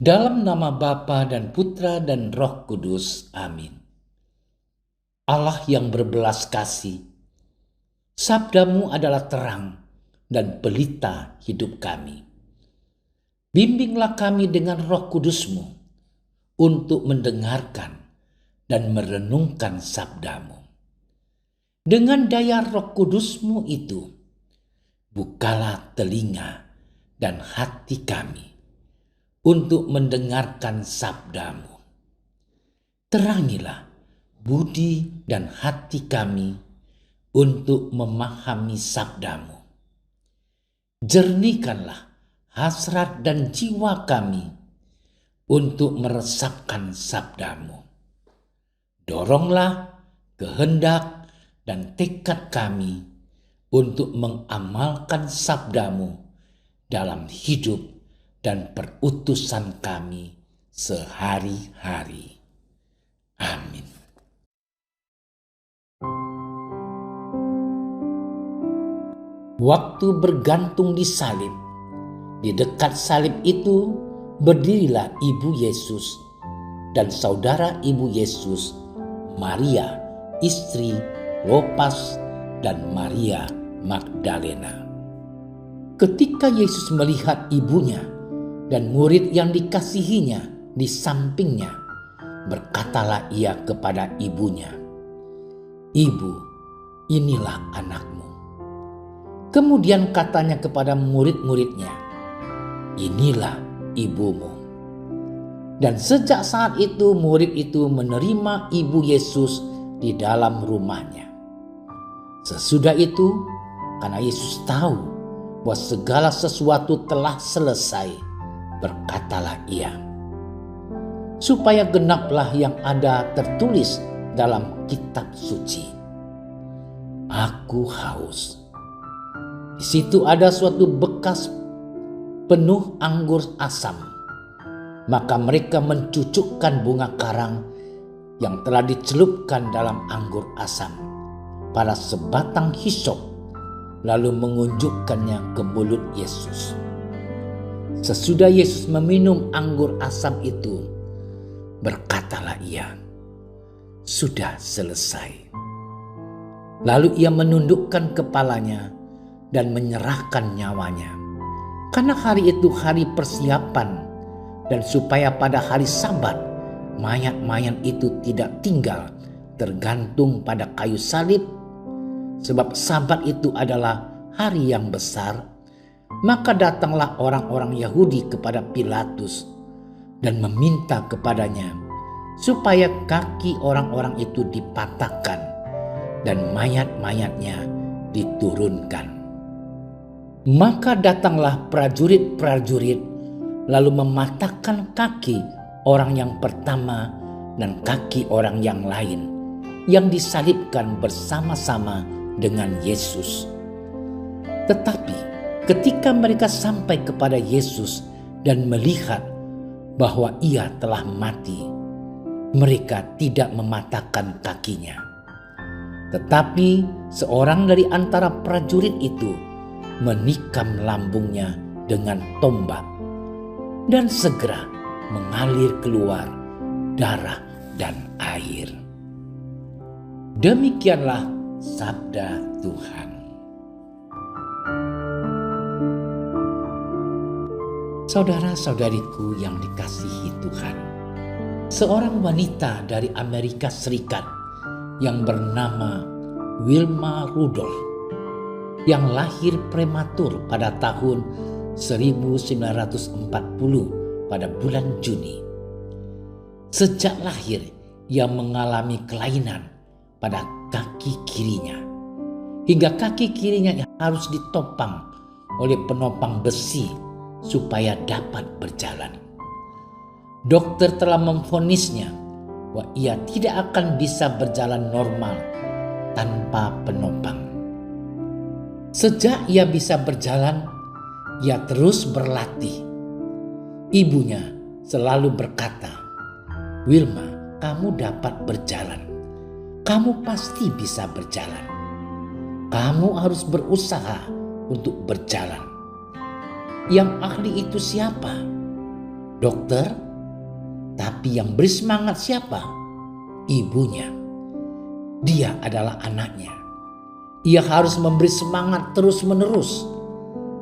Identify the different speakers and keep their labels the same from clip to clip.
Speaker 1: Dalam nama Bapa dan Putra dan Roh Kudus. Amin. Allah yang berbelas kasih, sabdamu adalah terang dan pelita hidup kami. Bimbinglah kami dengan Roh Kudusmu untuk mendengarkan dan merenungkan sabdamu. Dengan daya Roh Kudusmu itu, bukalah telinga dan hati kami untuk mendengarkan sabdamu. Terangilah budi dan hati kami untuk memahami sabdamu. Jernihkanlah hasrat dan jiwa kami untuk meresapkan sabdamu. Doronglah kehendak dan tekad kami untuk mengamalkan sabdamu dalam hidup dan perutusan kami sehari-hari. Amin. Waktu bergantung di salib, di dekat salib itu berdirilah Ibu Yesus dan saudara Ibu Yesus, Maria, istri Klopas dan Maria Magdalena. Ketika Yesus melihat ibunya dan murid yang dikasihinya di sampingnya, berkatalah ia kepada ibunya, "Ibu, inilah anakmu." Kemudian katanya kepada murid-muridnya, "Inilah ibumu." Dan sejak saat itu murid itu menerima Ibu Yesus di dalam rumahnya. Sesudah itu, karena Yesus tahu bahwa segala sesuatu telah selesai, berkatalah ia, supaya genaplah yang ada tertulis dalam kitab suci, "Aku haus." Di situ ada suatu bekas penuh anggur asam. Maka mereka mencucukkan bunga karang yang telah dicelupkan dalam anggur asam pada sebatang hisop, lalu mengunjukkannya ke mulut Yesus. Sesudah Yesus meminum anggur asam itu, berkatalah ia, "Sudah selesai." Lalu ia menundukkan kepalanya dan menyerahkan nyawanya. Karena hari itu hari persiapan, dan supaya pada hari Sabat mayat-mayat itu tidak tinggal tergantung pada kayu salib, sebab Sabat itu adalah hari yang besar, maka datanglah orang-orang Yahudi kepada Pilatus dan meminta kepadanya supaya kaki orang-orang itu dipatahkan dan mayat-mayatnya diturunkan. Maka datanglah prajurit-prajurit lalu mematahkan kaki orang yang pertama dan kaki orang yang lain yang disalibkan bersama-sama dengan Yesus. Tetapi ketika mereka sampai kepada Yesus dan melihat bahwa ia telah mati, mereka tidak mematahkan kakinya. Tetapi seorang dari antara prajurit itu menikam lambungnya dengan tombak, dan segera mengalir keluar darah dan air. Demikianlah sabda Tuhan. Saudara-saudariku yang dikasihi Tuhan, seorang wanita dari Amerika Serikat yang bernama Wilma Rudolph yang lahir prematur pada tahun 1940 pada bulan Juni. Sejak lahir ia mengalami kelainan pada kaki kirinya, hingga kaki kirinya harus ditopang oleh penopang besi supaya dapat berjalan. Dokter telah memvonisnya bahwa ia tidak akan bisa berjalan normal tanpa penopang. Sejak ia bisa berjalan, ia terus berlatih. Ibunya selalu berkata, "Wilma, kamu dapat berjalan. Kamu pasti bisa berjalan. Kamu harus berusaha untuk berjalan." Yang ahli itu siapa? dokter, tapi yang beri semangat siapa? Ibunya. Dia adalah anaknya. Ia harus memberi semangat terus-menerus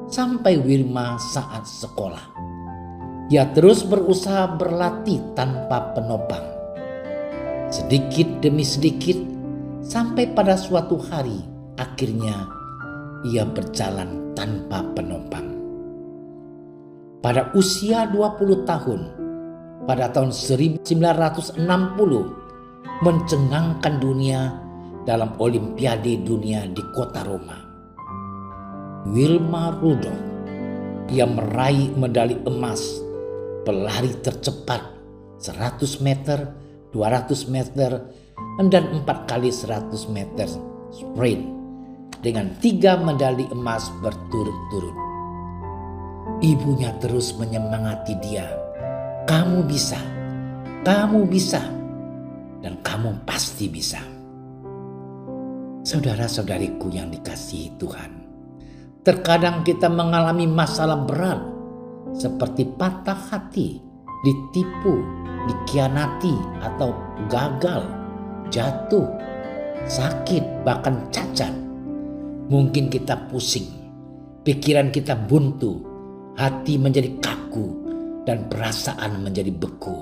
Speaker 1: sampai Wilma saat sekolah. Ia terus berusaha berlatih tanpa penopang. Sedikit demi sedikit sampai pada suatu hari akhirnya ia berjalan tanpa penopang. Pada usia 20 tahun, pada tahun 1960, mencengangkan dunia dalam Olimpiade dunia di kota Roma. Wilma Rudolph, ia meraih medali emas pelari tercepat 100 meter, 200 meter, dan 4 kali 100 meter sprint dengan 3 medali emas berturut-turut. Ibunya terus menyemangati dia. Kamu bisa, dan kamu pasti bisa. Saudara-saudariku yang dikasihi Tuhan, terkadang kita mengalami masalah berat seperti patah hati, ditipu, dikhianati, atau gagal, jatuh, sakit, bahkan cacat. Mungkin kita pusing, pikiran kita buntu, hati menjadi kaku, dan perasaan menjadi beku.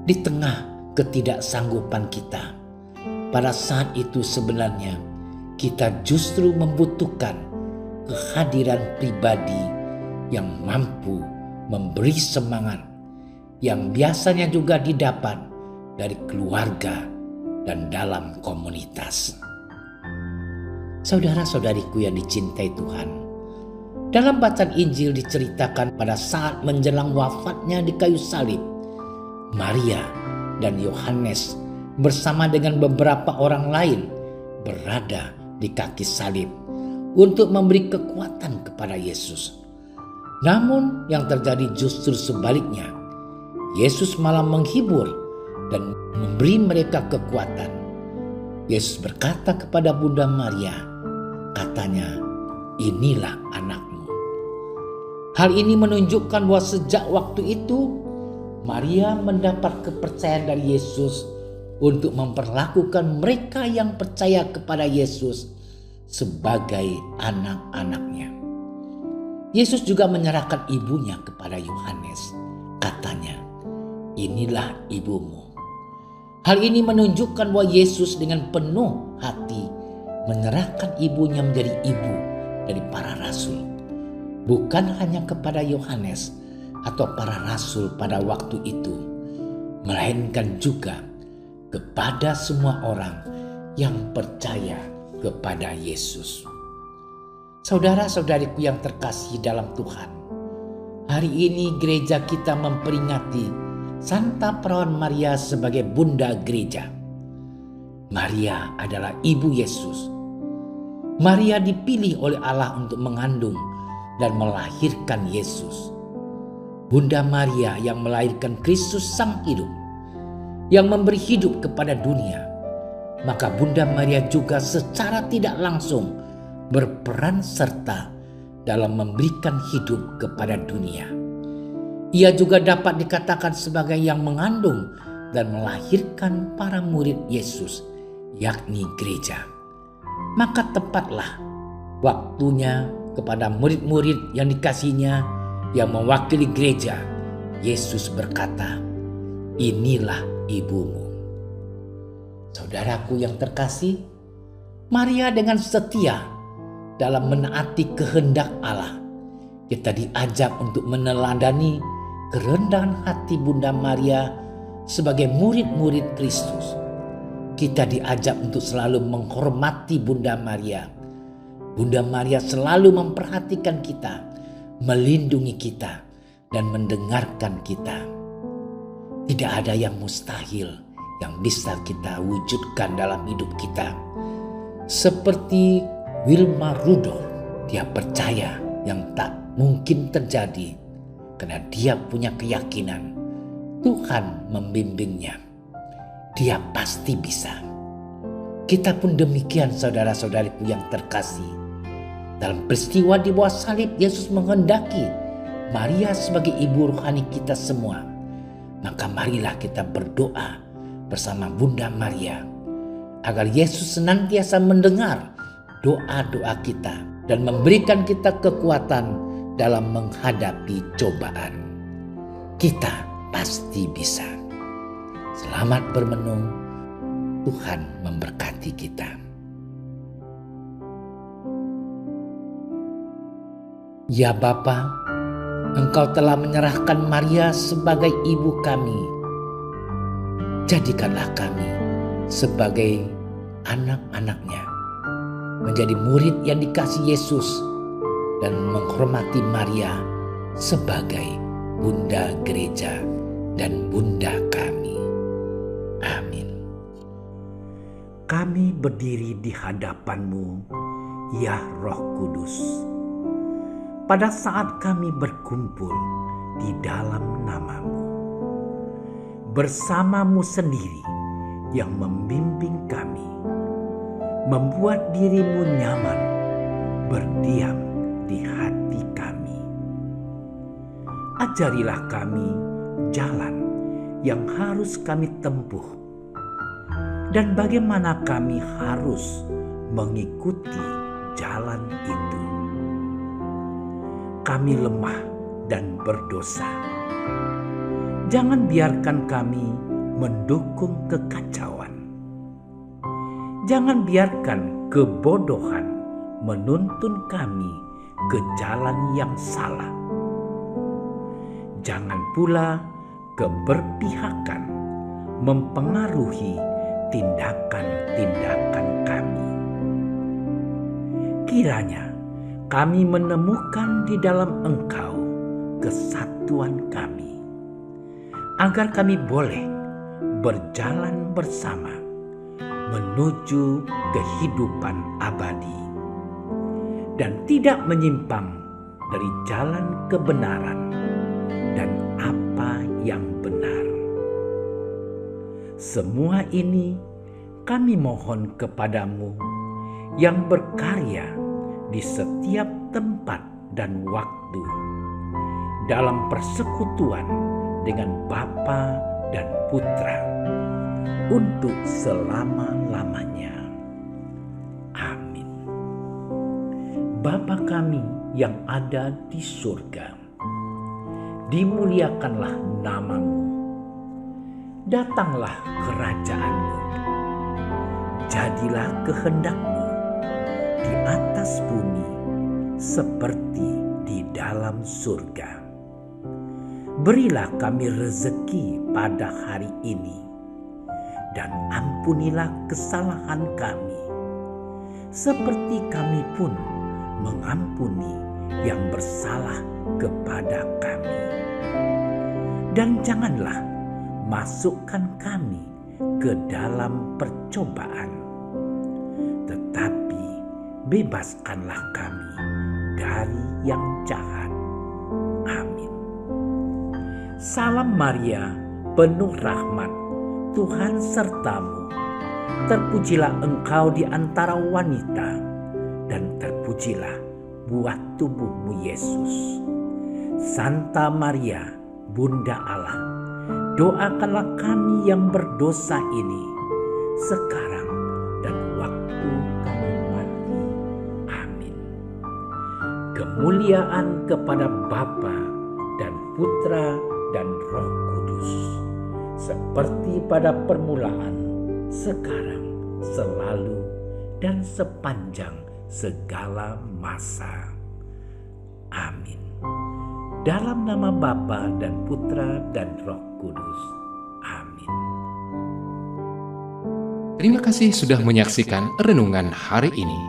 Speaker 1: Di tengah ketidaksanggupan kita, pada saat itu sebenarnya kita justru membutuhkan kehadiran pribadi yang mampu memberi semangat, yang biasanya juga didapat dari keluarga dan dalam komunitas. Saudara-saudariku yang dicintai Tuhan, dalam bacaan Injil diceritakan pada saat menjelang wafatnya di kayu salib, Maria dan Yohanes bersama dengan beberapa orang lain berada di kaki salib untuk memberi kekuatan kepada Yesus. Namun yang terjadi justru sebaliknya. Yesus malah menghibur dan memberi mereka kekuatan. Yesus berkata kepada Bunda Maria, katanya, inilah anakmu. Hal ini menunjukkan bahwa sejak waktu itu Maria mendapat kepercayaan dari Yesus untuk memperlakukan mereka yang percaya kepada Yesus sebagai anak-anaknya. Yesus juga menyerahkan ibunya kepada Yohanes. Katanya, inilah ibumu. Hal ini menunjukkan bahwa Yesus dengan penuh hati menyerahkan ibunya menjadi ibu dari para rasul. Bukan hanya kepada Yohanes atau para rasul pada waktu itu, melainkan juga kepada semua orang yang percaya kepada Yesus. Saudara-saudariku yang terkasih dalam Tuhan, hari ini gereja kita memperingati Santa Perawan Maria sebagai Bunda Gereja. Maria adalah ibu Yesus. Maria dipilih oleh Allah untuk mengandung dan melahirkan Yesus. Bunda Maria yang melahirkan Kristus Sang Hidup, yang memberi hidup kepada dunia, maka Bunda Maria juga secara tidak langsung berperan serta dalam memberikan hidup kepada dunia. Ia juga dapat dikatakan sebagai yang mengandung dan melahirkan para murid Yesus, yakni gereja. Maka tepatlah waktunya kepada murid-murid yang dikasihinya yang mewakili gereja. Yesus berkata, inilah ibumu. Saudaraku yang terkasih, Maria dengan setia dalam menaati kehendak Allah. Kita diajak untuk meneladani kerendahan hati Bunda Maria sebagai murid-murid Kristus. Kita diajak untuk selalu menghormati Bunda Maria. Bunda Maria selalu memperhatikan kita, melindungi kita, dan mendengarkan kita. Tidak ada yang mustahil yang bisa kita wujudkan dalam hidup kita. Seperti Wilma Rudolph, dia percaya yang tak mungkin terjadi karena dia punya keyakinan Tuhan membimbingnya. Dia pasti bisa. Kita pun demikian, saudara-saudariku yang terkasih. Dalam peristiwa di bawah salib, Yesus menghendaki Maria sebagai ibu rohani kita semua, maka marilah kita berdoa bersama Bunda Maria agar Yesus senantiasa mendengar doa-doa kita dan memberikan kita kekuatan dalam menghadapi cobaan. Kita pasti bisa. Selamat bermenung. Tuhan memberkati kita. Ya Bapa, Engkau telah menyerahkan Maria sebagai ibu kami. Jadikanlah kami sebagai anak-anak-Nya, menjadi murid yang dikasihi Yesus dan menghormati Maria sebagai Bunda Gereja dan Bunda kami. Amin.
Speaker 2: Kami berdiri di hadapan-Mu, ya Roh Kudus. Pada saat kami berkumpul di dalam nama-Mu, bersama-Mu sendiri yang membimbing kami, membuat diri-Mu nyaman, berdiam di hati kami. Ajarilah kami jalan yang harus kami tempuh dan bagaimana kami harus mengikuti jalan itu. Kami lemah dan berdosa. Jangan biarkan kami mendukung kekacauan. Jangan biarkan kebodohan menuntun kami ke jalan yang salah. Jangan pula keberpihakan mempengaruhi tindakan-tindakan kami. Kiranya kami menemukan di dalam Engkau kesatuan kami, agar kami boleh berjalan bersama menuju kehidupan abadi dan tidak menyimpang dari jalan kebenaran dan apa yang benar. Semua ini kami mohon kepadamu yang berkarya di setiap tempat dan waktu dalam persekutuan dengan Bapa dan Putra untuk selama-lamanya. Amin. Bapa kami yang ada di surga, dimuliakanlah nama-Mu. Datanglah kerajaan-Mu. Jadilah kehendak-Mu di atas bumi seperti di dalam surga. Berilah kami rezeki pada hari ini, dan ampunilah kesalahan kami, seperti kami pun mengampuni yang bersalah kepada kami. Dan janganlah masukkan kami ke dalam percobaan, tetapi bebaskanlah kami dari yang jahat. Amin. Salam Maria, penuh rahmat, Tuhan sertamu. Terpujilah engkau di antara wanita, dan terpujilah buah tubuhmu Yesus. Santa Maria, Bunda Allah, doakanlah kami yang berdosa ini, sekarang dan waktu kami mati. Amin. Kemuliaan kepada Bapa dan Putra dan Roh Kudus, seperti pada permulaan, sekarang, selalu, dan sepanjang segala masa. Amin. Dalam nama Bapa dan Putra dan Roh Kudus. Amin.
Speaker 3: Terima kasih sudah menyaksikan renungan hari ini.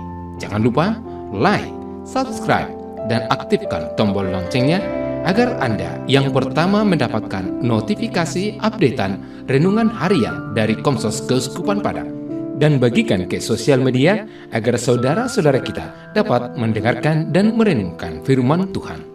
Speaker 3: Jangan lupa like, subscribe, dan aktifkan tombol loncengnya agar Anda yang pertama mendapatkan notifikasi updatean renungan harian dari Komsos Keuskupan Padang. Dan bagikan ke sosial media agar saudara-saudara kita dapat mendengarkan dan merenungkan firman Tuhan.